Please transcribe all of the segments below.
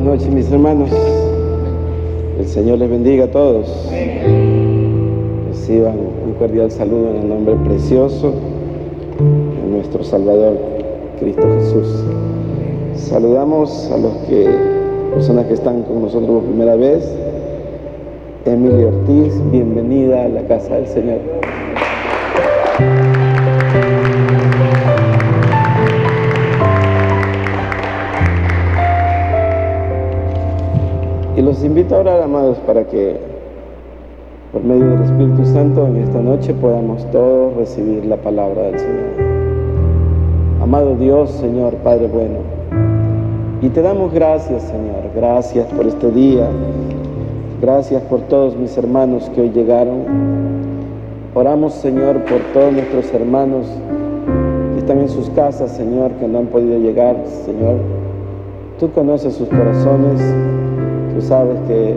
Buenas noches, mis hermanos. El Señor les bendiga a todos. Reciban un cordial saludo en el nombre precioso de nuestro Salvador, Cristo Jesús. Saludamos a personas que están con nosotros por primera vez. Emilia Ortiz, bienvenida a la casa del Señor. Y los invito a orar, amados, para que por medio del Espíritu Santo en esta noche podamos todos recibir la palabra del Señor. Amado Dios, Señor, Padre bueno, y te damos gracias, Señor, gracias por este día, gracias por todos mis hermanos que hoy llegaron. Oramos, Señor, por todos nuestros hermanos que están en sus casas, Señor, que no han podido llegar, Señor. Tú conoces sus corazones. Tú sabes que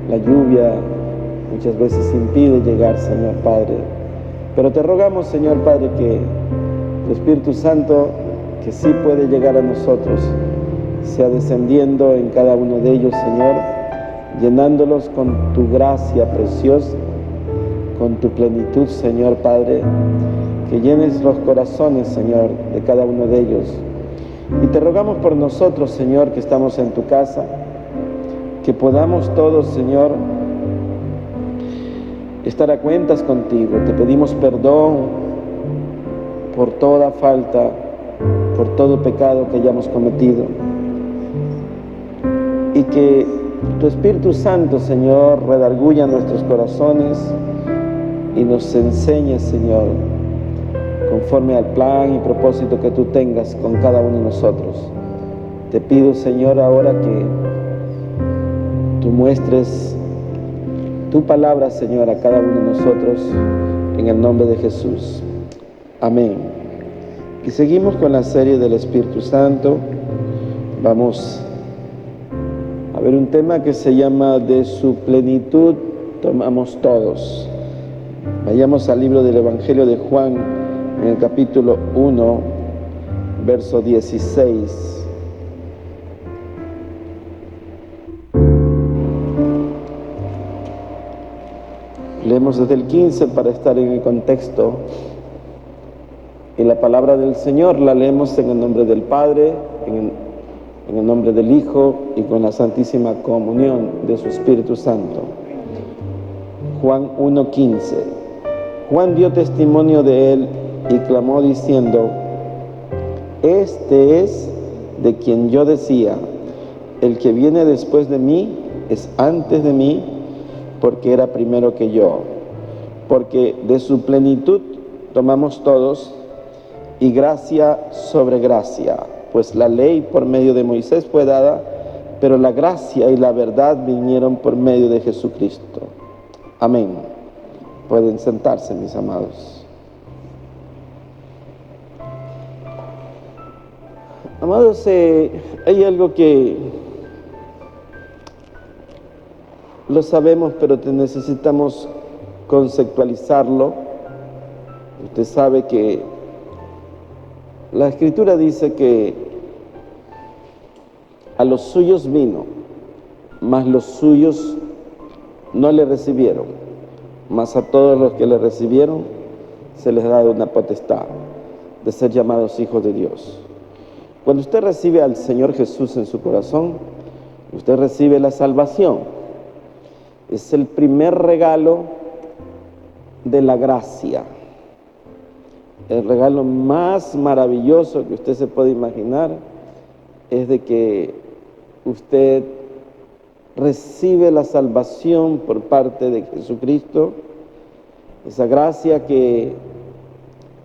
la lluvia muchas veces impide llegar, Señor Padre. Pero te rogamos, Señor Padre, que tu Espíritu Santo, que sí puede llegar a nosotros, sea descendiendo en cada uno de ellos, Señor, llenándolos con tu gracia preciosa, con tu plenitud, Señor Padre, que llenes los corazones, Señor, de cada uno de ellos. Y te rogamos por nosotros, Señor, que estamos en tu casa, que podamos todos, Señor, estar a cuentas contigo. Te pedimos perdón por toda falta, por todo pecado que hayamos cometido. Y que tu Espíritu Santo, Señor, redarguya nuestros corazones y nos enseñe, Señor, conforme al plan y propósito que tú tengas con cada uno de nosotros. Te pido, Señor, ahora que tú muestres tu palabra, Señor, a cada uno de nosotros, en el nombre de Jesús. Amén. Y seguimos con la serie del Espíritu Santo. Vamos a ver un tema que se llama De su plenitud tomamos todos. Vayamos al libro del Evangelio de Juan, en el capítulo 1, verso 16. Leemos desde el 15 para estar en el contexto. Y la palabra del Señor la leemos en el nombre del Padre, en el nombre del Hijo y con la santísima comunión de su Espíritu Santo. Juan 1:15. Juan dio testimonio de él y clamó diciendo: Este es de quien yo decía, el que viene después de mí es antes de mí, porque era primero que yo. Porque de su plenitud tomamos todos, y gracia sobre gracia. Pues la ley por medio de Moisés fue dada, pero la gracia y la verdad vinieron por medio de Jesucristo. Amén. Pueden sentarse, mis amados. Amados, hay algo que lo sabemos, pero necesitamos conceptualizarlo. Usted sabe que la Escritura dice que a los suyos vino, mas los suyos no le recibieron, mas a todos los que le recibieron se les da una potestad de ser llamados hijos de Dios. Cuando usted recibe al Señor Jesús en su corazón, usted recibe la salvación. Es el primer regalo de la gracia, el regalo más maravilloso que usted se puede imaginar es de que usted recibe la salvación por parte de Jesucristo, esa gracia que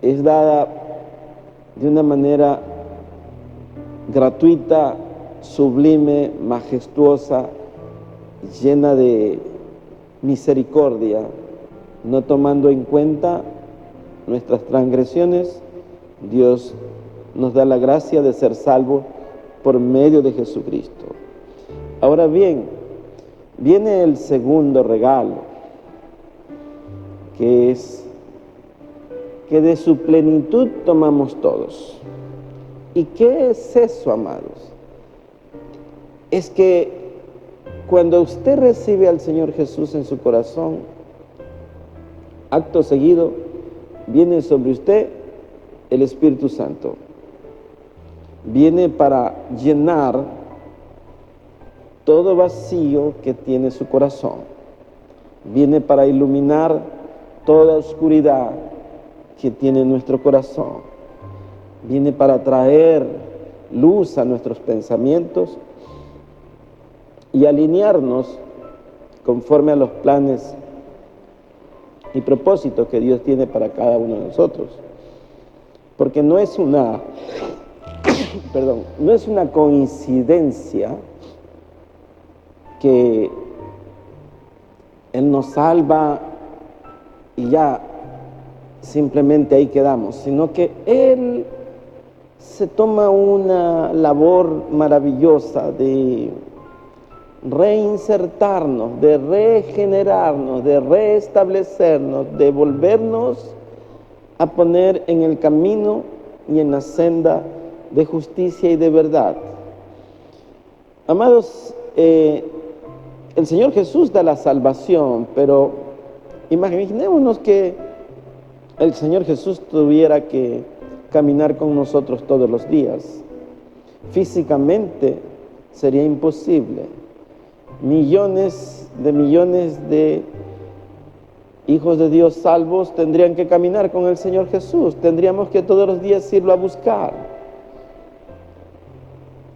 es dada de una manera gratuita, sublime, majestuosa, llena de misericordia, no tomando en cuenta nuestras transgresiones. Dios nos da la gracia de ser salvos por medio de Jesucristo. Ahora bien, viene el segundo regalo, que es que de su plenitud tomamos todos. ¿Y qué es eso, amados? es que cuando usted recibe al Señor Jesús en su corazón, acto seguido, viene sobre usted el Espíritu Santo. Viene para llenar todo vacío que tiene su corazón. Viene para iluminar toda oscuridad que tiene nuestro corazón. Viene para traer luz a nuestros pensamientos y alinearnos conforme a los planes y propósitos que Dios tiene para cada uno de nosotros. Porque no es una coincidencia que Él nos salva y ya simplemente ahí quedamos, sino que Él se toma una labor maravillosa de reinsertarnos, de regenerarnos, de restablecernos, de volvernos a poner en el camino y en la senda de justicia y de verdad. Amados, el Señor Jesús da la salvación, pero imaginémonos que el Señor Jesús tuviera que caminar con nosotros todos los días. Físicamente sería imposible. Millones de hijos de Dios salvos tendrían que caminar con el Señor Jesús. Tendríamos que todos los días irlo a buscar.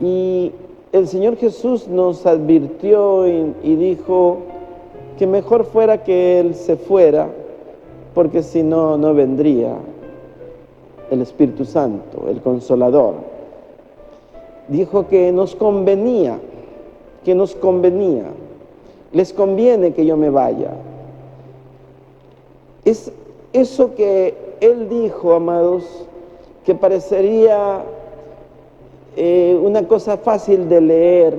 Y el Señor Jesús nos advirtió y dijo que mejor fuera que Él se fuera, porque si no, no vendría el Espíritu Santo, el Consolador. Dijo que nos convenía, les conviene que yo me vaya. Es eso que Él dijo, amados, que parecería una cosa fácil de leer,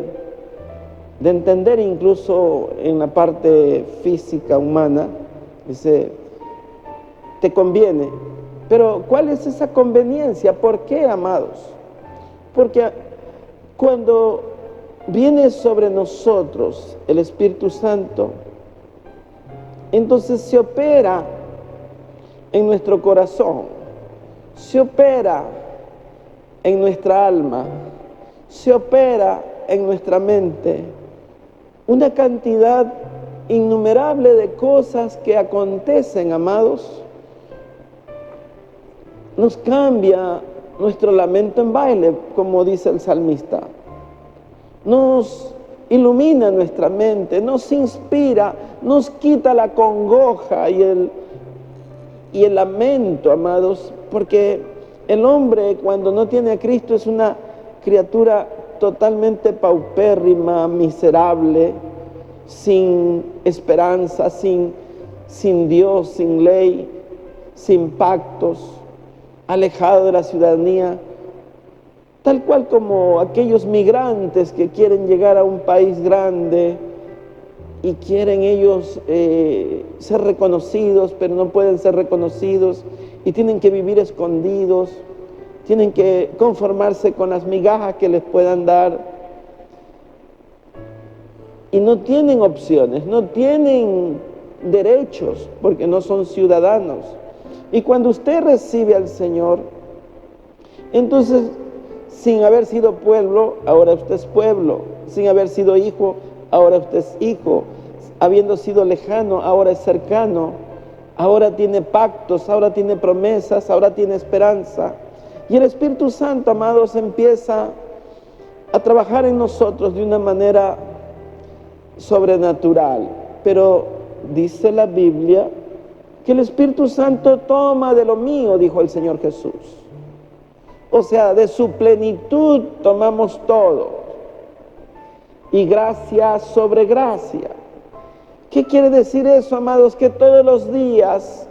de entender incluso en la parte física humana. Dice, te conviene. Pero ¿cuál es esa conveniencia? ¿Por qué, amados? Porque cuando viene sobre nosotros el Espíritu Santo, entonces se opera en nuestro corazón, se opera en nuestra alma, se opera en nuestra mente una cantidad innumerable de cosas que acontecen, amados. Nos cambia nuestro lamento en baile, como dice el salmista. Nos ilumina nuestra mente, nos inspira, nos quita la congoja y el lamento, amados, porque el hombre cuando no tiene a Cristo es una criatura totalmente paupérrima, miserable, sin esperanza, sin Dios, sin ley, sin pactos, alejado de la ciudadanía, tal cual como aquellos migrantes que quieren llegar a un país grande y quieren ellos ser reconocidos, pero no pueden ser reconocidos y tienen que vivir escondidos, tienen que conformarse con las migajas que les puedan dar y no tienen opciones, no tienen derechos porque no son ciudadanos. Y cuando usted recibe al Señor, entonces, sin haber sido pueblo, ahora usted es pueblo. Sin haber sido hijo, ahora usted es hijo. Habiendo sido lejano, ahora es cercano. Ahora tiene pactos, ahora tiene promesas, ahora tiene esperanza. Y el Espíritu Santo, amados, empieza a trabajar en nosotros de una manera sobrenatural. Pero dice la Biblia que el Espíritu Santo toma de lo mío, dijo el Señor Jesús. O sea, de su plenitud tomamos todo. Y gracia sobre gracia. ¿Qué quiere decir eso, amados? Que todos los días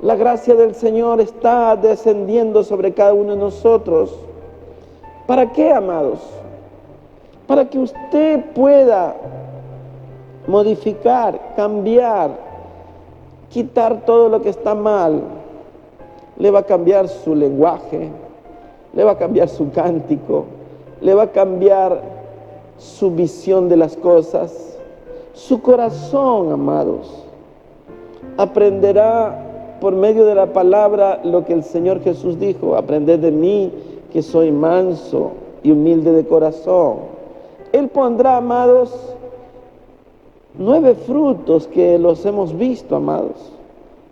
la gracia del Señor está descendiendo sobre cada uno de nosotros. ¿Para qué, amados? Para que usted pueda modificar, cambiar, quitar todo lo que está mal. Le va a cambiar su lenguaje, le va a cambiar su cántico, le va a cambiar su visión de las cosas. Su corazón, amados, aprenderá por medio de la palabra lo que el Señor Jesús dijo: aprended de mí, que soy manso y humilde de corazón. Él pondrá, amados, 9 frutos que los hemos visto, amados,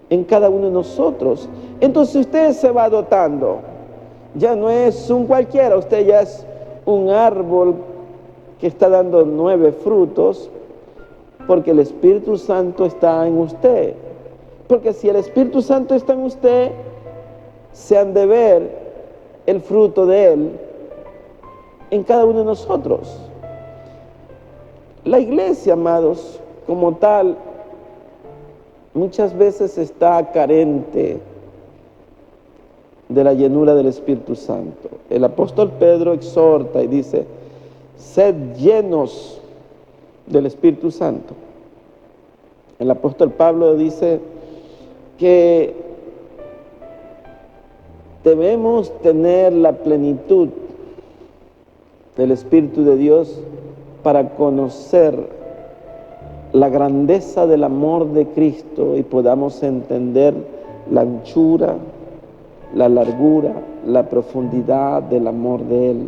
en cada uno de nosotros. Entonces usted se va dotando. Ya no es un cualquiera, usted ya es un árbol que está dando 9 frutos, porque el Espíritu Santo está en usted. Porque si el Espíritu Santo está en usted, se han de ver el fruto de Él en cada uno de nosotros. La iglesia, amados, como tal, muchas veces está carente de la llenura del Espíritu Santo. El apóstol Pedro exhorta y dice: sed llenos del Espíritu Santo. El apóstol Pablo dice que debemos tener la plenitud del Espíritu de Dios para conocer la grandeza del amor de Cristo y podamos entender la anchura, la largura, la profundidad del amor de Él.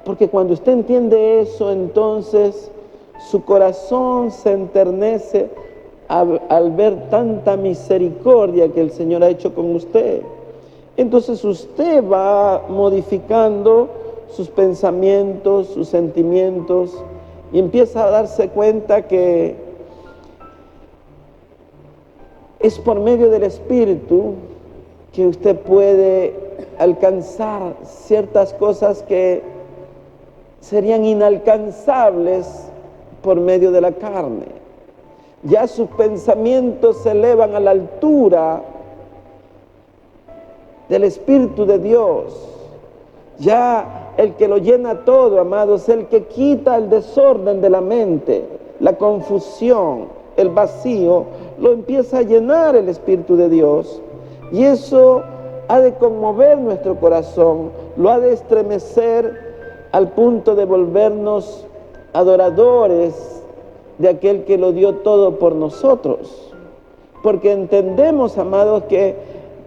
Porque cuando usted entiende eso, entonces su corazón se enternece al ver tanta misericordia que el Señor ha hecho con usted. Entonces usted va modificando sus pensamientos, sus sentimientos, y empieza a darse cuenta que es por medio del Espíritu que usted puede alcanzar ciertas cosas que serían inalcanzables por medio de la carne. Ya sus pensamientos se elevan a la altura del Espíritu de Dios. Ya el que lo llena todo, amados, el que quita el desorden de la mente, la confusión, el vacío, lo empieza a llenar el Espíritu de Dios. Y eso ha de conmover nuestro corazón, lo ha de estremecer al punto de volvernos adoradores de aquel que lo dio todo por nosotros. Porque entendemos, amados, que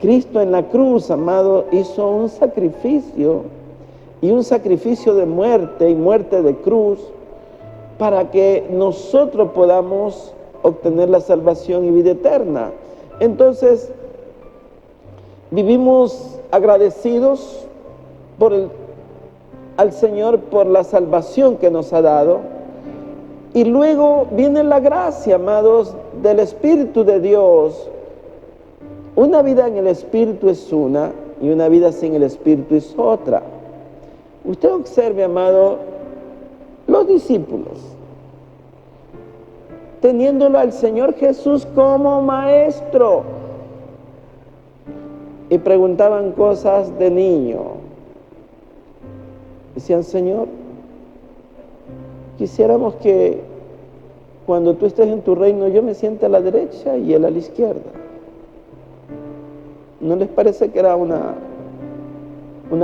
Cristo en la cruz, amado, hizo un sacrificio, y un sacrificio de muerte y muerte de cruz, para que nosotros podamos obtener la salvación y vida eterna. Entonces, vivimos agradecidos al Señor por la salvación que nos ha dado, y luego viene la gracia, amados, del Espíritu de Dios. Una vida en el Espíritu es una, y una vida sin el Espíritu es otra. Usted observe, amado, los discípulos, teniéndolo al Señor Jesús como maestro, y preguntaban cosas de niño. Decían: Señor, quisiéramos que cuando tú estés en tu reino yo me siente a la derecha y él a la izquierda. ¿No les parece que era una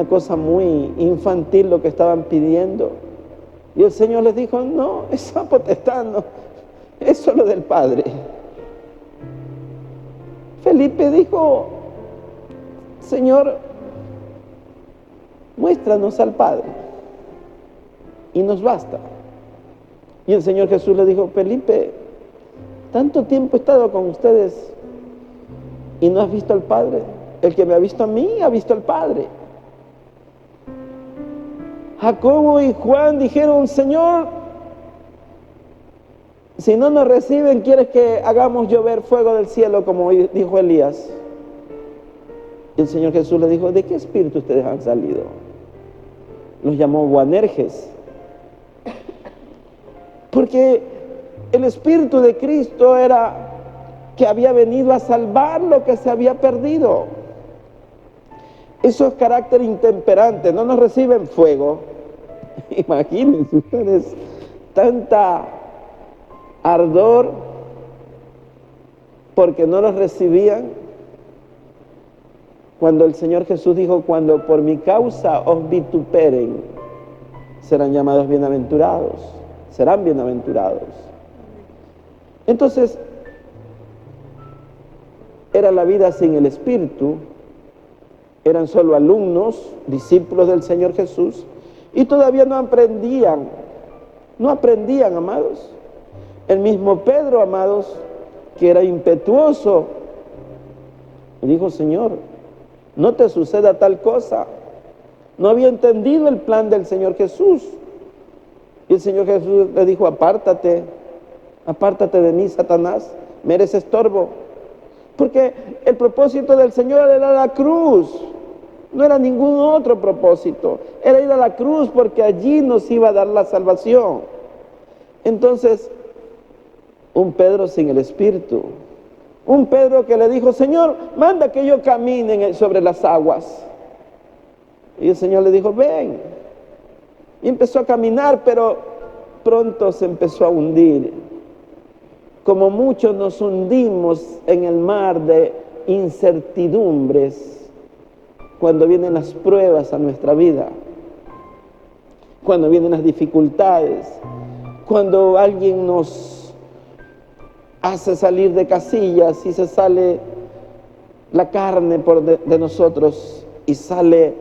cosa muy infantil lo que estaban pidiendo? Y el Señor les dijo: no, esa potestad no, eso es lo del Padre. Felipe dijo: Señor, muéstranos al Padre y nos basta. Y el Señor Jesús le dijo: Felipe, tanto tiempo he estado con ustedes y no has visto al Padre. El que me ha visto a mí ha visto al Padre. Jacobo y Juan dijeron: Señor, si no nos reciben, ¿quieres que hagamos llover fuego del cielo como dijo Elías? Y el Señor Jesús le dijo: ¿de qué espíritu ustedes han salido? Los llamó Boanerges. Porque el Espíritu de Cristo era que había venido a salvar lo que se había perdido. Eso es carácter intemperante, no nos reciben fuego. Imagínense ustedes tanta ardor porque no los recibían. Cuando el Señor Jesús dijo: cuando por mi causa os vituperen, serán llamados bienaventurados, serán bienaventurados. Entonces, era la vida sin el Espíritu, eran solo alumnos, discípulos del Señor Jesús, y todavía no aprendían, amados. El mismo Pedro, amados, que era impetuoso, dijo: Señor, no te suceda tal cosa. No había entendido el plan del Señor Jesús. Y el Señor Jesús le dijo: apártate de mí, Satanás, me eres estorbo. Porque el propósito del Señor era la cruz, no era ningún otro propósito, era ir a la cruz porque allí nos iba a dar la salvación. Entonces, un Pedro sin el Espíritu, un Pedro que le dijo: Señor, manda que yo camine sobre las aguas. Y el Señor le dijo: ven. Y empezó a caminar, pero pronto se empezó a hundir. Como muchos nos hundimos en el mar de incertidumbres cuando vienen las pruebas a nuestra vida, cuando vienen las dificultades, cuando alguien nos hace salir de casillas y se sale la carne de nosotros y sale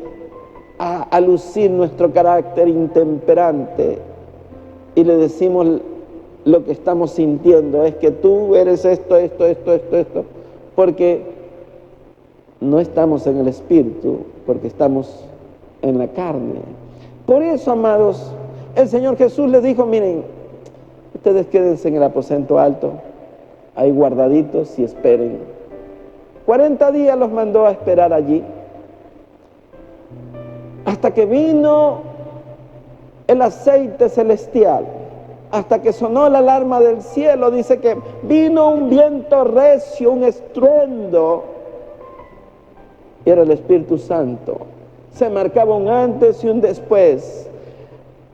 a lucir nuestro carácter intemperante y le decimos lo que estamos sintiendo: es que tú eres esto, porque no estamos en el Espíritu, porque estamos en la carne. Por eso, amados, el Señor Jesús les dijo: miren, ustedes quédense en el aposento alto, ahí guardaditos, y esperen. 40 días los mandó a esperar allí, hasta que vino el aceite celestial, hasta que sonó la alarma del cielo. Dice que vino un viento recio, un estruendo, y era el Espíritu Santo. Se marcaba un antes y un después.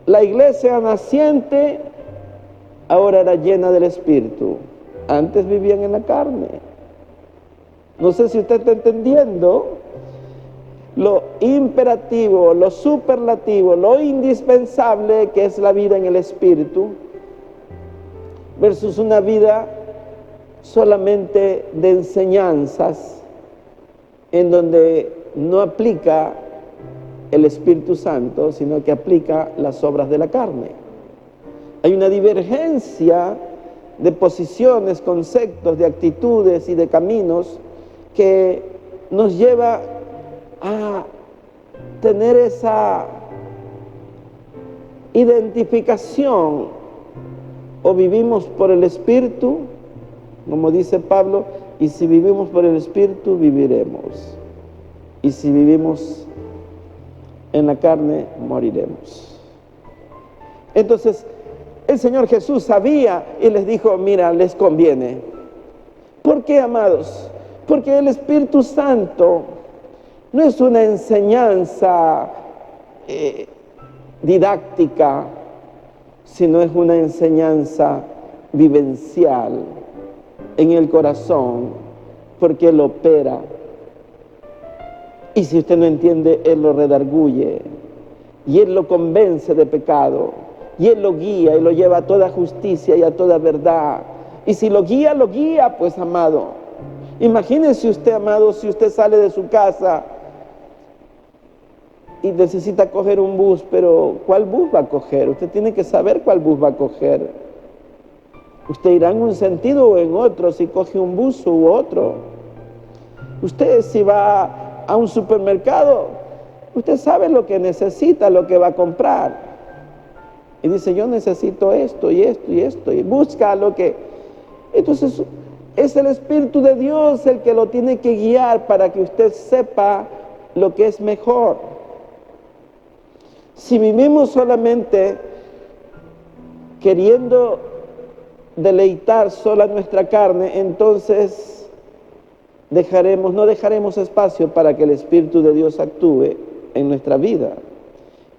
La iglesia naciente ahora era llena del Espíritu. Antes vivían en la carne. No sé si usted está entendiendo lo imperativo, lo superlativo, lo indispensable que es la vida en el Espíritu, versus una vida solamente de enseñanzas, en donde no aplica el Espíritu Santo, sino que aplica las obras de la carne. Hay una divergencia de posiciones, conceptos, de actitudes y de caminos que nos lleva a tener esa identificación: o vivimos por el Espíritu, como dice Pablo, y si vivimos por el Espíritu, viviremos. Y si vivimos en la carne, moriremos. Entonces, el Señor Jesús sabía y les dijo: mira, les conviene. ¿Por qué, amados? Porque el Espíritu Santo no es una enseñanza didáctica, sino es una enseñanza vivencial en el corazón, porque Él opera. Y si usted no entiende, Él lo redarguye, y Él lo convence de pecado, y Él lo guía y lo lleva a toda justicia y a toda verdad. Y si lo guía, pues, amado. Imagínese usted, amado, si usted sale de su casa y necesita coger un bus, pero ¿cuál bus va a coger? Usted tiene que saber cuál bus va a coger. Usted irá en un sentido o en otro, si coge un bus u otro. Usted, si va a un supermercado, usted sabe lo que necesita, lo que va a comprar. Y dice: yo necesito esto y esto y esto, y busca lo que... Entonces, es el Espíritu de Dios el que lo tiene que guiar para que usted sepa lo que es mejor. Si vivimos solamente queriendo deleitar sola nuestra carne, entonces no dejaremos espacio para que el Espíritu de Dios actúe en nuestra vida.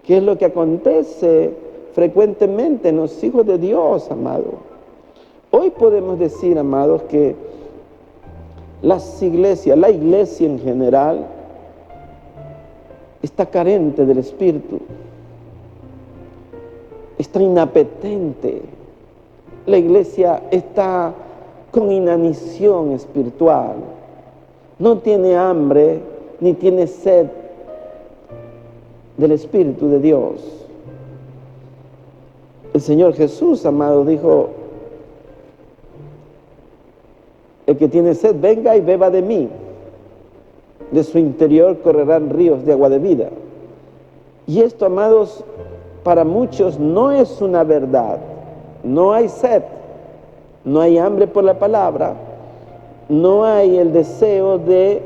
¿Qué es lo que acontece frecuentemente en los hijos de Dios, amado? Hoy podemos decir, amados, que la iglesia en general, está carente del Espíritu. está inapetente. La iglesia está con inanición espiritual. No tiene hambre ni tiene sed del Espíritu de Dios. El Señor Jesús, amado, dijo: el que tiene sed, venga y beba de mí. De su interior correrán ríos de agua de vida. Y esto, amados, para muchos no es una verdad. No hay sed, no hay hambre por la palabra, no hay el deseo de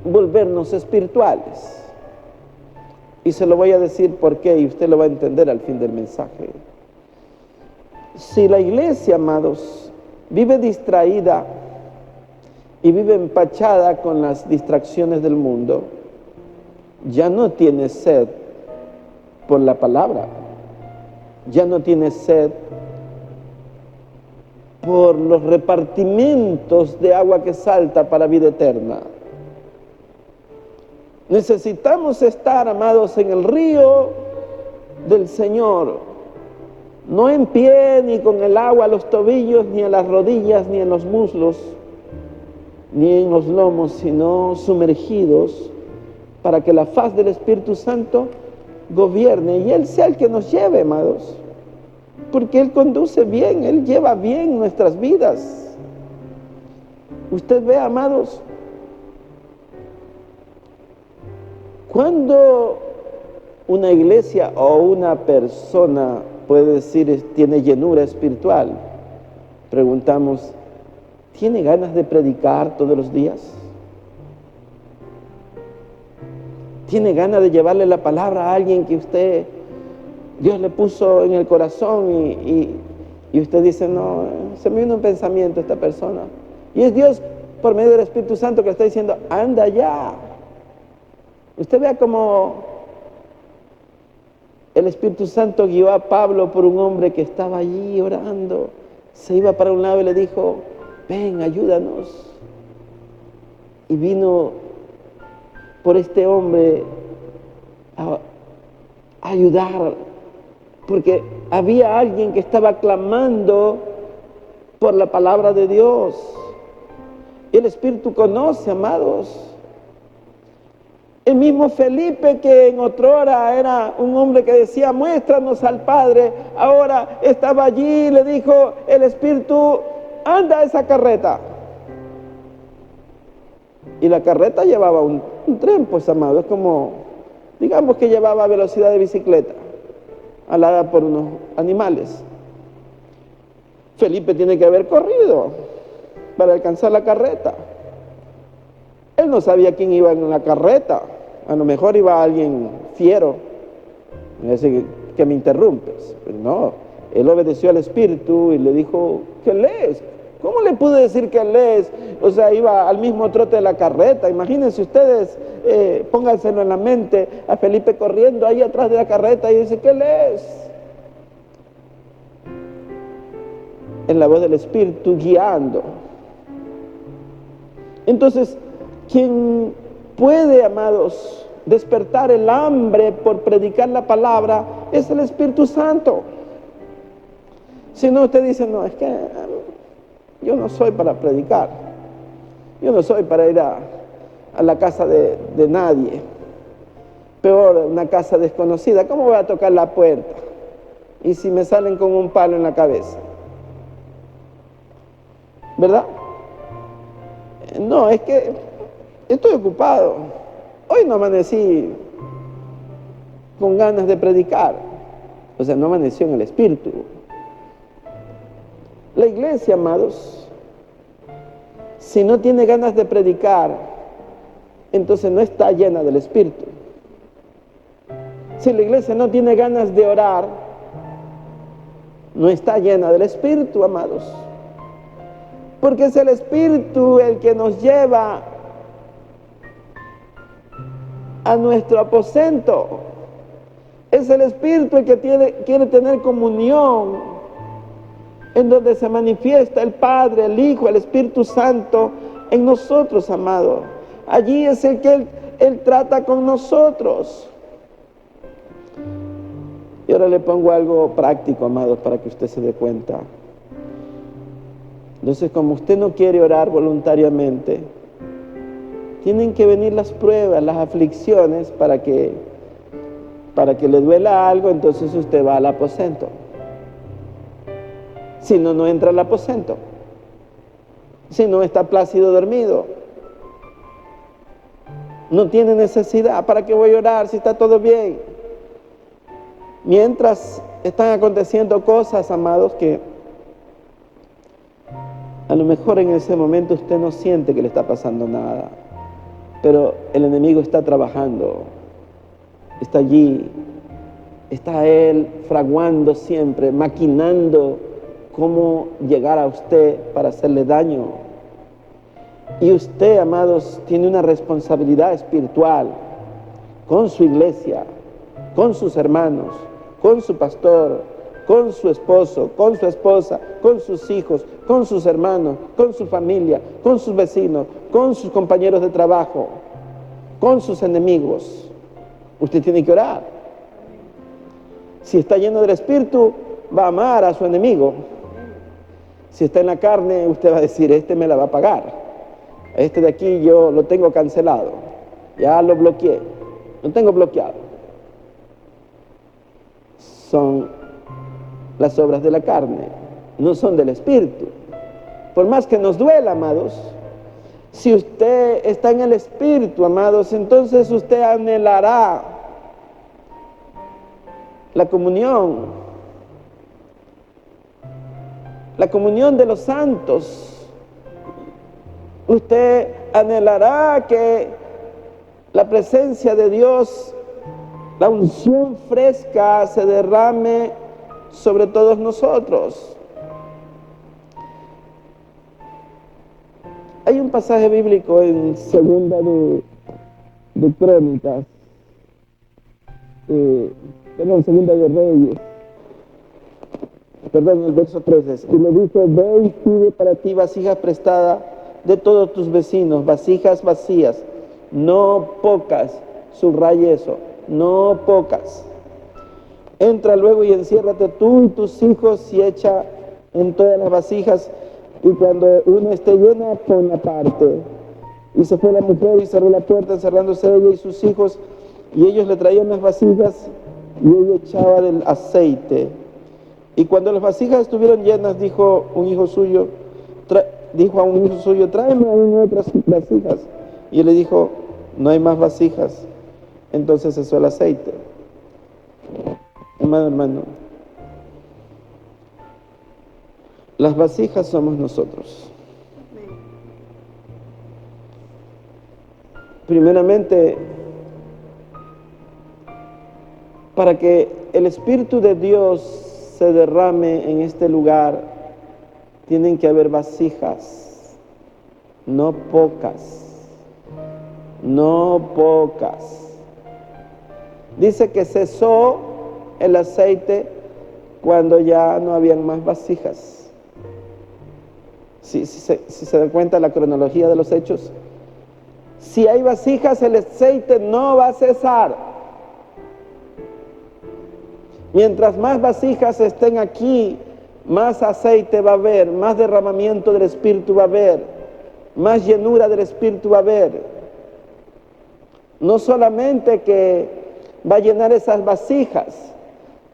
volvernos espirituales. Y se lo voy a decir por qué, y usted lo va a entender al fin del mensaje. Si la iglesia, amados, vive distraída y vive empachada con las distracciones del mundo, ya no tiene sed por la palabra, ya no tiene sed por los repartimientos de agua que salta para vida eterna. Necesitamos estar, amados, en el río del Señor, no en pie, ni con el agua a los tobillos, ni a las rodillas, ni en los muslos, ni en los lomos, sino sumergidos para que la faz del Espíritu Santo gobierne y Él sea el que nos lleve, amados, porque Él conduce bien, Él lleva bien nuestras vidas. Usted ve, amados, cuando una iglesia o una persona puede decir tiene llenura espiritual, preguntamos: ¿tiene ganas de predicar todos los días? ¿Tiene ganas de llevarle la palabra a alguien que Dios le puso en el corazón y usted dice: no, se me vino un pensamiento esta persona? Y es Dios por medio del Espíritu Santo que le está diciendo: anda ya. Usted vea cómo el Espíritu Santo guió a Pablo por un hombre que estaba allí orando. Se iba para un lado y le dijo: ven, ayúdanos. Y vino por este hombre a ayudar, porque había alguien que estaba clamando por la palabra de Dios. Y el Espíritu conoce, amados. El mismo Felipe, que en otrora era un hombre que decía: muéstranos al Padre, ahora estaba allí y le dijo el Espíritu: anda a esa carreta. Y la carreta llevaba un tren, pues, amado, es como, digamos que llevaba velocidad de bicicleta, alada por unos animales. Felipe tiene que haber corrido para alcanzar la carreta. Él no sabía quién iba en la carreta, a lo mejor iba alguien fiero, me dice que me interrumpes, pero no, él obedeció al Espíritu y le dijo: ¿qué lees? ¿Cómo le pude decir que lees? O sea, iba al mismo trote de la carreta. Imagínense ustedes, pónganselo en la mente, a Felipe corriendo ahí atrás de la carreta y dice: ¿qué lees? En la voz del Espíritu guiando. Entonces, quien puede, amados, despertar el hambre por predicar la palabra es el Espíritu Santo. Si no, usted dice: no, es que yo no soy para predicar, yo no soy para ir a la casa de nadie, peor, una casa desconocida. ¿Cómo voy a tocar la puerta? Y si me salen con un palo en la cabeza, ¿verdad? No, es que estoy ocupado, hoy no amanecí con ganas de predicar, o sea, no amaneció en el Espíritu. La iglesia, amados, si no tiene ganas de predicar, entonces no está llena del Espíritu. Si la iglesia no tiene ganas de orar, no está llena del Espíritu, amados. Porque es el Espíritu el que nos lleva a nuestro aposento. Es el Espíritu el que quiere tener comunión, en donde se manifiesta el Padre, el Hijo, el Espíritu Santo en nosotros, amado. Allí es el que Él trata con nosotros. Y ahora le pongo algo práctico, amados, para que usted se dé cuenta. Entonces, como usted no quiere orar voluntariamente, tienen que venir las pruebas, las aflicciones, para que le duela algo, entonces usted va al aposento. Si no, no entra al aposento. Si no, está plácido dormido. No tiene necesidad. ¿Para qué voy a orar si está todo bien? Mientras están aconteciendo cosas, amados, que a lo mejor en ese momento usted no siente que le está pasando nada, pero el enemigo está trabajando, está allí, está él fraguando siempre, maquinando cómo llegar a usted para hacerle daño. Y usted, amados, tiene una responsabilidad espiritual con su iglesia, con sus hermanos, con su pastor, con su esposo, con su esposa, con sus hijos, con sus hermanos, con su familia, con sus vecinos, con sus compañeros de trabajo, con sus enemigos. Usted tiene que orar. Si está lleno del Espíritu, va a amar a su enemigo. Si está en la carne, usted va a decir, este me la va a pagar. Este de aquí yo lo tengo cancelado. Ya lo bloqueé. Lo tengo bloqueado. Son las obras de la carne, no son del Espíritu. Por más que nos duela, amados, si usted está en el Espíritu, amados, entonces usted anhelará la comunión de los santos. Usted anhelará que la presencia de Dios, la unción fresca se derrame sobre todos nosotros. Hay un pasaje bíblico en Segunda de Crónicas, Segunda de Reyes, el verso 13, y le dice, ve y pide para ti vasijas prestadas de todos tus vecinos, vasijas vacías, no pocas, subraye eso, no pocas. Entra luego y enciérrate tú y tus hijos y echa en todas las vasijas, y cuando una esté llena, ponla aparte. Y se fue la mujer y cerró la puerta, encerrándose ella y sus hijos, y ellos le traían las vasijas y ella echaba del aceite. Y cuando las vasijas estuvieron llenas, dijo a un hijo suyo, tráeme aún otras vasijas. Y él le dijo, no hay más vasijas. Entonces cesó el aceite. Hermano, las vasijas somos nosotros. Primeramente, para que el Espíritu de Dios se derrame en este lugar, tienen que haber vasijas, no pocas, no pocas. Dice que cesó el aceite cuando ya no habían más vasijas. Si se dan cuenta la cronología de los hechos, si hay vasijas, el aceite no va a cesar. Mientras más vasijas estén aquí, más aceite va a haber, más derramamiento del Espíritu va a haber, más llenura del Espíritu va a haber. No solamente que va a llenar esas vasijas,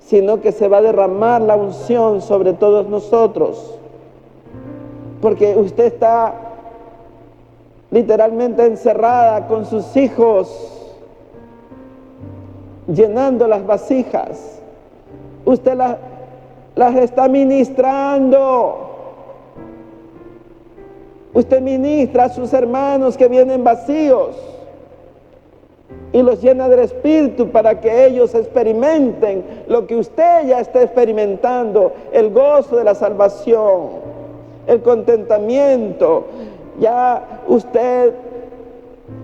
sino que se va a derramar la unción sobre todos nosotros. Porque usted está literalmente encerrada con sus hijos, llenando las vasijas. Usted las está ministrando. Usted ministra a sus hermanos que vienen vacíos y los llena del Espíritu para que ellos experimenten lo que usted ya está experimentando, el gozo de la salvación, el contentamiento. Ya usted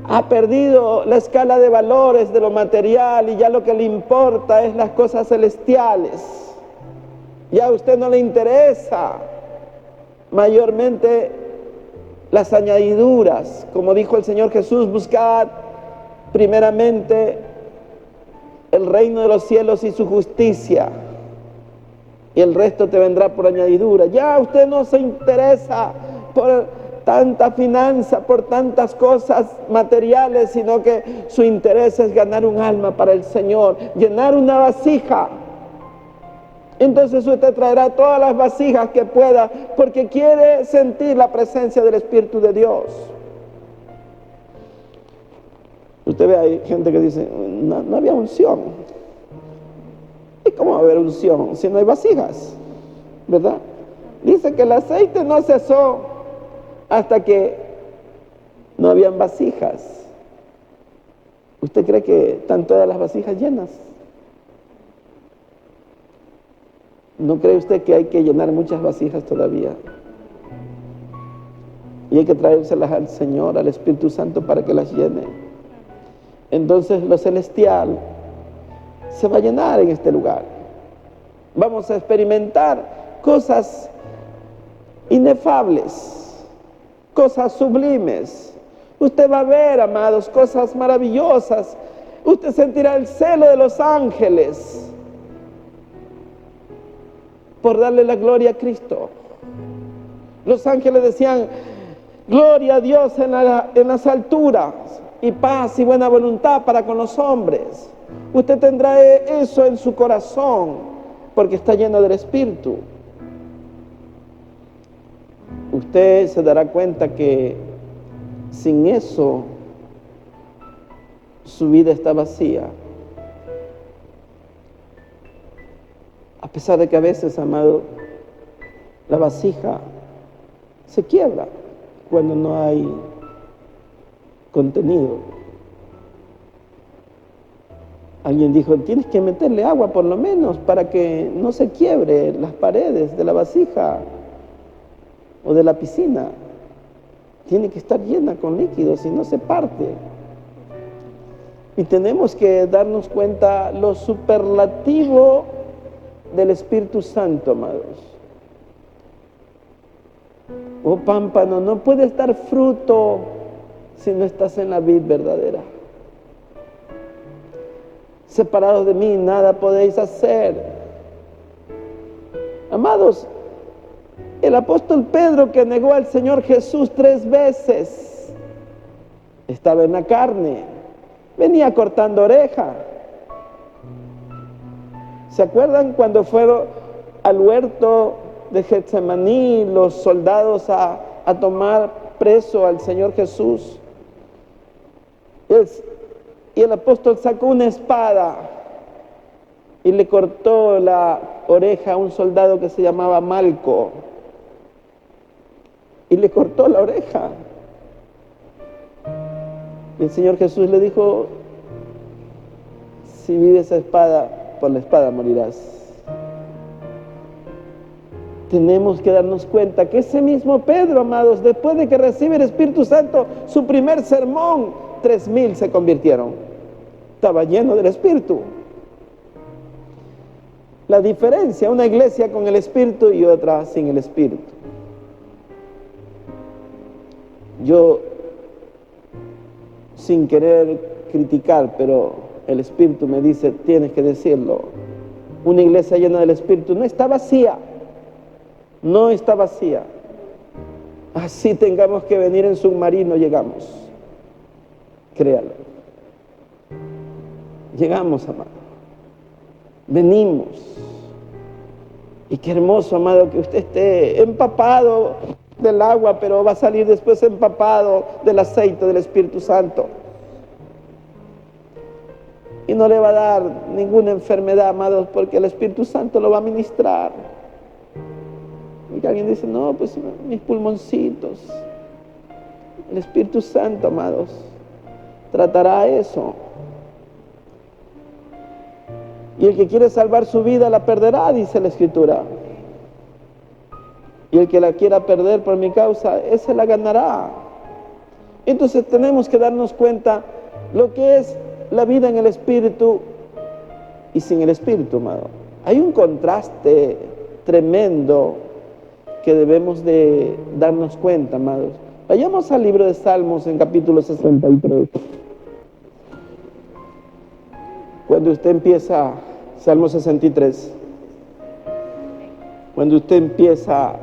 ha perdido la escala de valores de lo material y ya lo que le importa es las cosas celestiales. Ya a usted no le interesa mayormente las añadiduras. Como dijo el Señor Jesús, buscad primeramente el reino de los cielos y su justicia, y el resto te vendrá por añadidura. Ya usted no se interesa por tanta finanza, por tantas cosas materiales, sino que su interés es ganar un alma para el Señor, llenar una vasija. Entonces usted traerá todas las vasijas que pueda, porque quiere sentir la presencia del Espíritu de Dios. Usted ve, hay gente que dice, no había unción. ¿Y cómo va a haber unción si no hay vasijas? ¿Verdad? Dice que el aceite no cesó hasta que no habían vasijas. ¿Usted cree que están todas las vasijas llenas? ¿No cree usted que hay que llenar muchas vasijas todavía? Y hay que traérselas al Señor, al Espíritu Santo, para que las llene. Entonces lo celestial se va a llenar en este lugar. Vamos a experimentar cosas inefables, cosas sublimes. Usted va a ver, amados, cosas maravillosas. Usted sentirá el celo de los ángeles por darle la gloria a Cristo. Los ángeles decían, gloria a Dios en las alturas, y paz y buena voluntad para con los hombres. Usted tendrá eso en su corazón, porque está lleno del Espíritu. Usted se dará cuenta que sin eso su vida está vacía. A pesar de que a veces, amado, la vasija se quiebra cuando no hay contenido. Alguien dijo, tienes que meterle agua por lo menos para que no se quiebre las paredes de la vasija o de la piscina. Tiene que estar llena con líquido, si no se parte. Y tenemos que darnos cuenta lo superlativo del Espíritu Santo, amados. Oh pámpano, no puedes dar fruto si no estás en la vid verdadera. Separados de mí, nada podéis hacer. Amados, el apóstol Pedro, que negó al Señor Jesús 3 veces, estaba en la carne, venía cortando oreja. ¿Se acuerdan cuando fueron al huerto de Getsemaní los soldados a tomar preso al Señor Jesús? Y el apóstol sacó una espada y le cortó la oreja a un soldado que se llamaba Malco. Y le cortó la oreja. Y el Señor Jesús le dijo, si vive esa espada, por la espada morirás. Tenemos que darnos cuenta que ese mismo Pedro, amados, después de que recibe el Espíritu Santo, su primer sermón, 3,000 se convirtieron. Estaba lleno del Espíritu. La diferencia, una iglesia con el Espíritu y otra sin el Espíritu. Yo, sin querer criticar, pero el Espíritu me dice, tienes que decirlo. Una iglesia llena del Espíritu no está vacía. No está vacía. Así tengamos que venir en submarino, llegamos. Créalo. Llegamos, amado. Venimos. Y qué hermoso, amado, que usted esté empapado del agua, pero va a salir después empapado del aceite del Espíritu Santo. Y no le va a dar ninguna enfermedad, amados, porque el Espíritu Santo lo va a ministrar. Y alguien dice, no, pues mis pulmoncitos. El Espíritu Santo, amados, tratará eso. Y el que quiere salvar su vida la perderá, dice la Escritura. Y el que la quiera perder por mi causa, ese la ganará. Entonces tenemos que darnos cuenta lo que es la vida en el Espíritu y sin el Espíritu, amado. Hay un contraste tremendo que debemos de darnos cuenta, amados. Vayamos al libro de Salmos en capítulo 63. Cuando usted empieza, Salmo 63, cuando usted empieza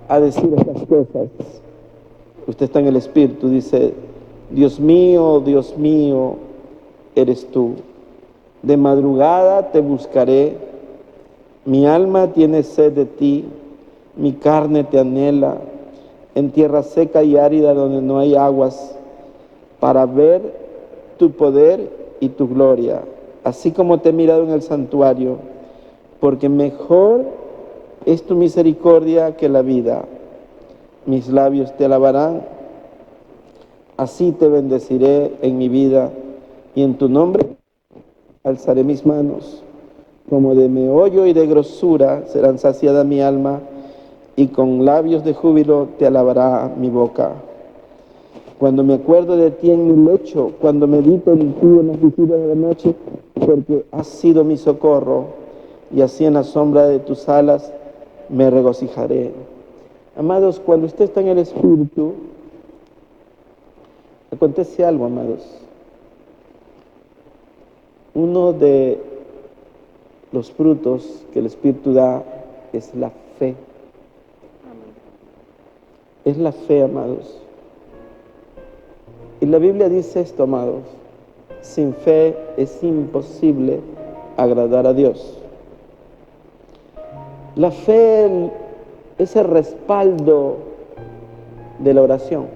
a decir estas cosas, usted está en el Espíritu, dice: Dios mío, eres tú. De madrugada te buscaré, mi alma tiene sed de ti, mi carne te anhela, en tierra seca y árida donde no hay aguas, para ver tu poder y tu gloria, así como te he mirado en el santuario, porque mejor es tu misericordia que la vida. Mis labios te alabarán, así te bendeciré en mi vida, y en tu nombre alzaré mis manos. Como de meollo y de grosura serán saciada mi alma, y con labios de júbilo te alabará mi boca. Cuando me acuerdo de ti en mi lecho, cuando medito en ti en las vigilias de la noche, porque has sido mi socorro, y así en la sombra de tus alas me regocijaré. Amados, cuando usted está en el Espíritu, acontece algo, amados. Uno de los frutos que el Espíritu da es la fe. Es la fe, amados. Y la Biblia dice esto, amados: sin fe es imposible agradar a Dios. La fe es el respaldo de la oración.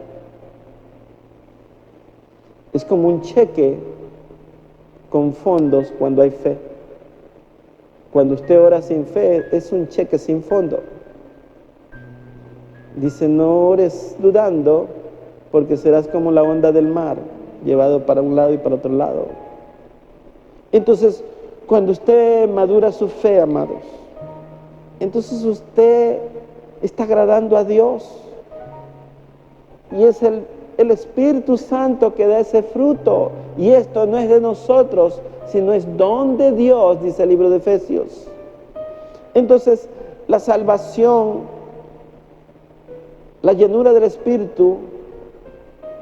Es como un cheque con fondos cuando hay fe. Cuando usted ora sin fe, es un cheque sin fondo. Dice: no ores dudando, porque serás como la onda del mar, llevado para un lado y para otro lado. Entonces, cuando usted madura su fe, amados, entonces usted está agradando a Dios. Y es el Espíritu Santo que da ese fruto. Y esto no es de nosotros, sino es don de Dios, dice el libro de Efesios. Entonces, la salvación, la llenura del Espíritu,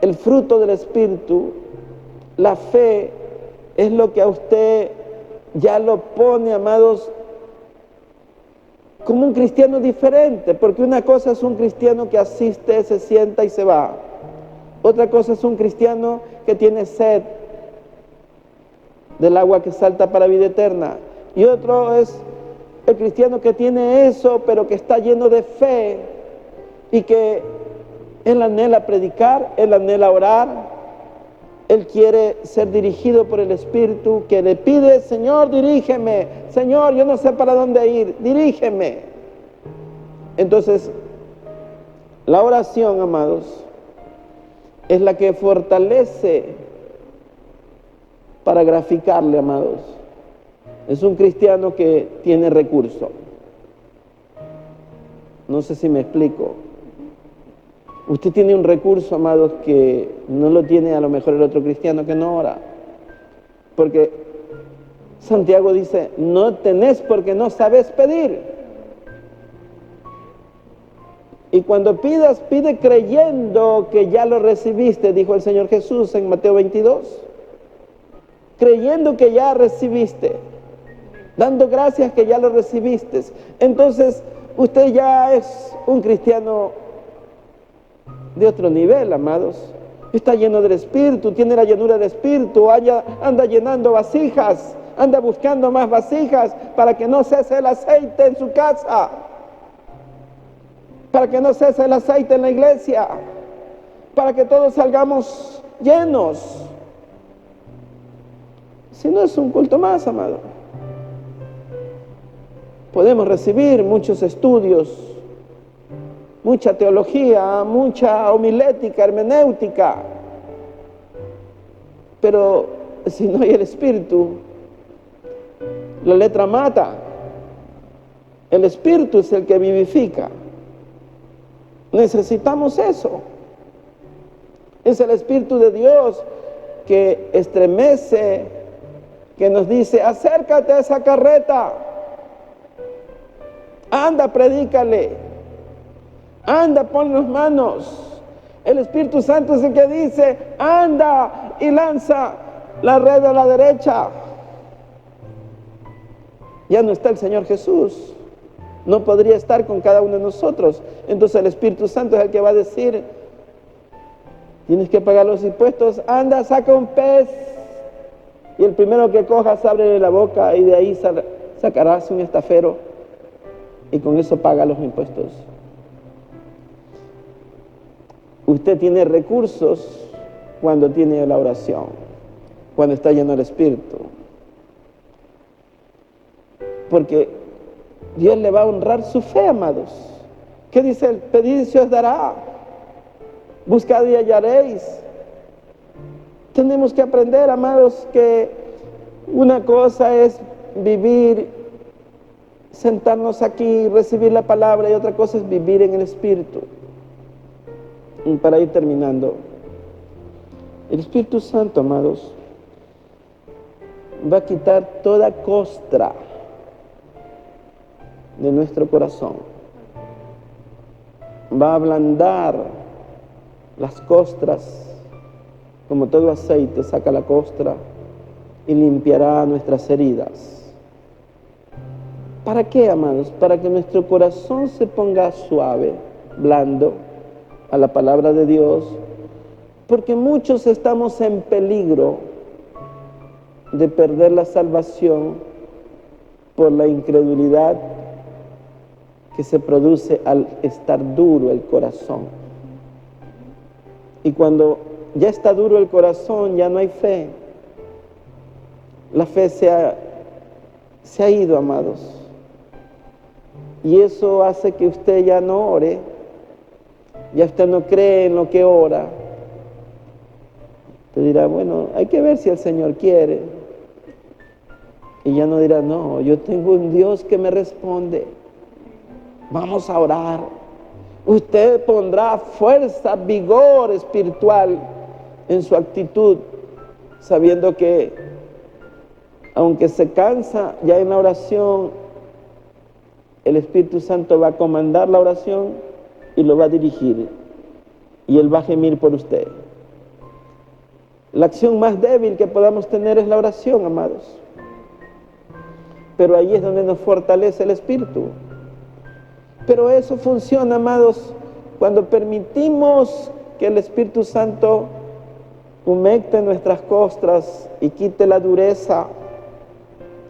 el fruto del Espíritu, la fe, es lo que a usted ya lo pone, amados, como un cristiano diferente. Porque una cosa es un cristiano que asiste, se sienta y se va. Otra cosa es un cristiano que tiene sed del agua que salta para vida eterna. Y otro es el cristiano que tiene eso, pero que está lleno de fe y que él anhela predicar, él anhela orar, él quiere ser dirigido por el Espíritu, que le pide: Señor, dirígeme, Señor, yo no sé para dónde ir, dirígeme. Entonces, la oración, amados, es la que fortalece para graficarle, amados. Es un cristiano que tiene recurso. No sé si me explico. Usted tiene un recurso, amados, que no lo tiene a lo mejor el otro cristiano que no ora. Porque Santiago dice: no tenés porque no sabes pedir. Y cuando pidas, pide creyendo que ya lo recibiste, dijo el Señor Jesús en Mateo 22. Creyendo que ya recibiste, dando gracias que ya lo recibiste. Entonces, usted ya es un cristiano de otro nivel, amados. Está lleno del Espíritu, tiene la llenura del Espíritu, anda llenando vasijas, anda buscando más vasijas para que no cese el aceite en su casa, para que no cese el aceite en la iglesia, para que todos salgamos llenos. Si no, es un culto más, amado. Podemos recibir muchos estudios, mucha teología, mucha homilética, hermenéutica, pero si no hay el Espíritu, la letra mata. El Espíritu es el que vivifica. Necesitamos eso. Es el Espíritu de Dios que estremece, que nos dice: acércate a esa carreta, anda, predícale, anda, pon las manos. El Espíritu Santo es el que dice: anda y lanza la red a la derecha. Ya no está el Señor Jesús. No podría estar con cada uno de nosotros. Entonces el Espíritu Santo es el que va a decir: tienes que pagar los impuestos, anda, saca un pez. Y el primero que cojas, ábrele la boca y de ahí sacarás un estafero. Y con eso paga los impuestos. Usted tiene recursos cuando tiene la oración, cuando está lleno del Espíritu. Porque Dios le va a honrar su fe, amados. ¿Qué dice él? Pedid y se os dará. Buscad y hallaréis. Tenemos que aprender, amados, que una cosa es vivir, sentarnos aquí, recibir la palabra, y otra cosa es vivir en el Espíritu. Y para ir terminando, el Espíritu Santo, amados, va a quitar toda costra de nuestro corazón. Va a ablandar las costras, como todo aceite saca la costra, y limpiará nuestras heridas. ¿Para qué, amados? Para que nuestro corazón se ponga suave, blando, a la palabra de Dios, porque muchos estamos en peligro de perder la salvación por la incredulidad que se produce al estar duro el corazón. Y cuando ya está duro el corazón, ya no hay fe. La fe se ha ido, amados. Y eso hace que usted ya no ore, ya usted no cree en lo que ora. Te dirá, bueno, hay que ver si el Señor quiere. Y ya no dirá, no, yo tengo un Dios que me responde. Vamos a orar. Usted pondrá fuerza, vigor espiritual en su actitud, sabiendo que aunque se cansa ya en la oración, el Espíritu Santo va a comandar la oración y lo va a dirigir, y Él va a gemir por usted. La acción más débil que podamos tener es la oración, amados. Pero ahí es donde nos fortalece el Espíritu. Pero eso funciona, amados, cuando permitimos que el Espíritu Santo humecte nuestras costras y quite la dureza.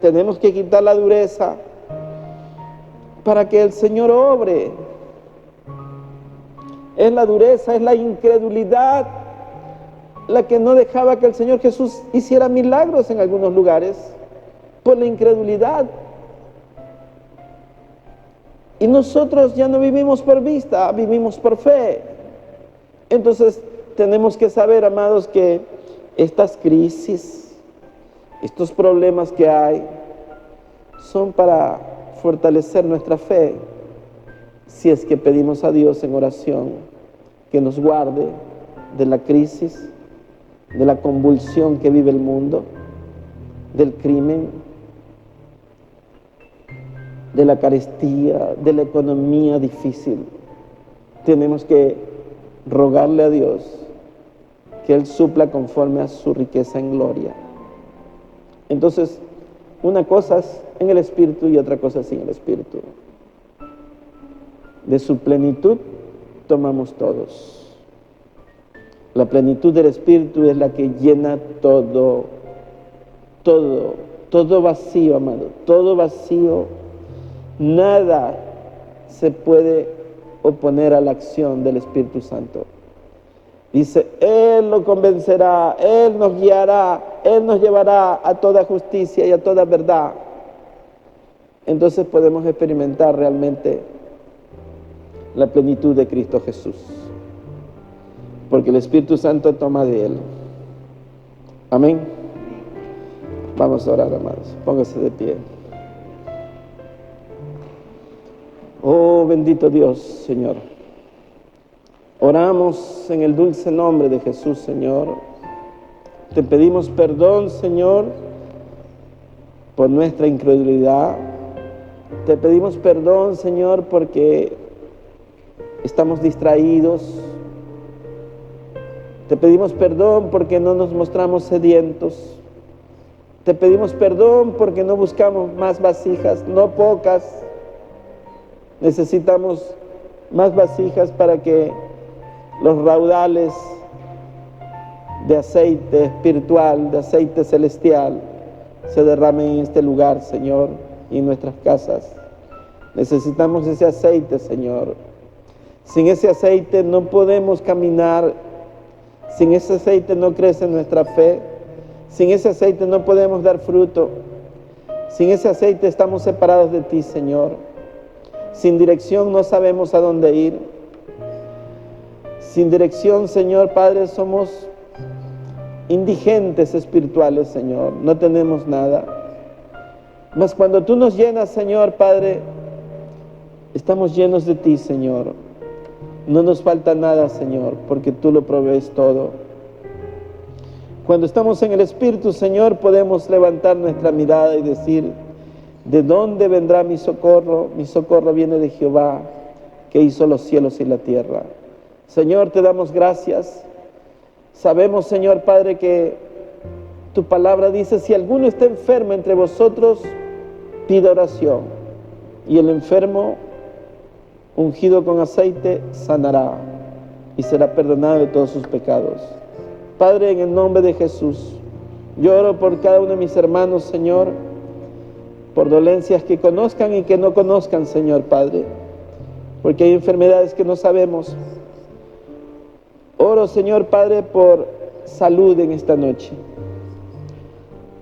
Tenemos que quitar la dureza para que el Señor obre. Es la dureza, es la incredulidad la que no dejaba que el Señor Jesús hiciera milagros en algunos lugares, por la incredulidad. Y nosotros ya no vivimos por vista, vivimos por fe. Entonces tenemos que saber, amados, que estas crisis, estos problemas que hay, son para fortalecer nuestra fe, si es que pedimos a Dios en oración que nos guarde de la crisis, de la convulsión que vive el mundo, del crimen, de la carestía, de la economía difícil. Tenemos que rogarle a Dios que Él supla conforme a su riqueza en gloria. Entonces, una cosa es en el Espíritu y otra cosa es sin el Espíritu. De su plenitud tomamos todos. La plenitud del Espíritu es la que llena todo vacío, amado, todo vacío. Nada se puede oponer a la acción del Espíritu Santo. Dice, Él lo convencerá, Él nos guiará, Él nos llevará a toda justicia y a toda verdad. Entonces podemos experimentar realmente la plenitud de Cristo Jesús, porque el Espíritu Santo toma de Él. Amén. Vamos a orar, amados. Póngase de pie. Oh, bendito Dios, Señor. Oramos en el dulce nombre de Jesús, Señor. Te pedimos perdón, Señor, por nuestra incredulidad. Te pedimos perdón, Señor, porque estamos distraídos. Te pedimos perdón porque no nos mostramos sedientos. Te pedimos perdón porque no buscamos más vasijas, no pocas. Necesitamos más vasijas para que los raudales de aceite espiritual, de aceite celestial, se derramen en este lugar, Señor, y en nuestras casas. Necesitamos ese aceite, Señor. Sin ese aceite no podemos caminar. Sin ese aceite no crece nuestra fe. Sin ese aceite no podemos dar fruto. Sin ese aceite estamos separados de ti, Señor. Sin dirección no sabemos a dónde ir. Sin dirección, Señor Padre, somos indigentes espirituales, Señor. No tenemos nada. Mas cuando tú nos llenas, Señor Padre, estamos llenos de ti, Señor. No nos falta nada, Señor, porque tú lo provees todo. Cuando estamos en el Espíritu, Señor, podemos levantar nuestra mirada y decir: ¿de dónde vendrá mi socorro? Mi socorro viene de Jehová, que hizo los cielos y la tierra. Señor, te damos gracias. Sabemos, Señor Padre, que tu palabra dice: si alguno está enfermo entre vosotros, pida oración, y el enfermo, ungido con aceite, sanará y será perdonado de todos sus pecados. Padre, en el nombre de Jesús, yo oro por cada uno de mis hermanos, Señor, por dolencias que conozcan y que no conozcan, Señor Padre, porque hay enfermedades que no sabemos. Oro, Señor Padre, por salud en esta noche.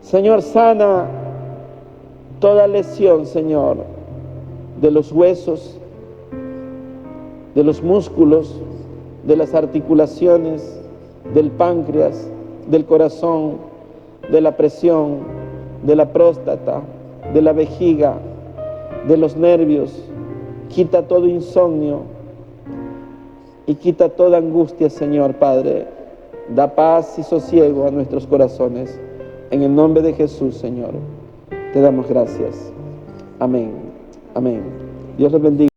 Señor, sana toda lesión, Señor, de los huesos, de los músculos, de las articulaciones, del páncreas, del corazón, de la presión, de la próstata, de la vejiga, de los nervios. Quita todo insomnio y quita toda angustia, Señor Padre. Da paz y sosiego a nuestros corazones. En el nombre de Jesús, Señor, te damos gracias. Amén. Amén. Dios les bendiga.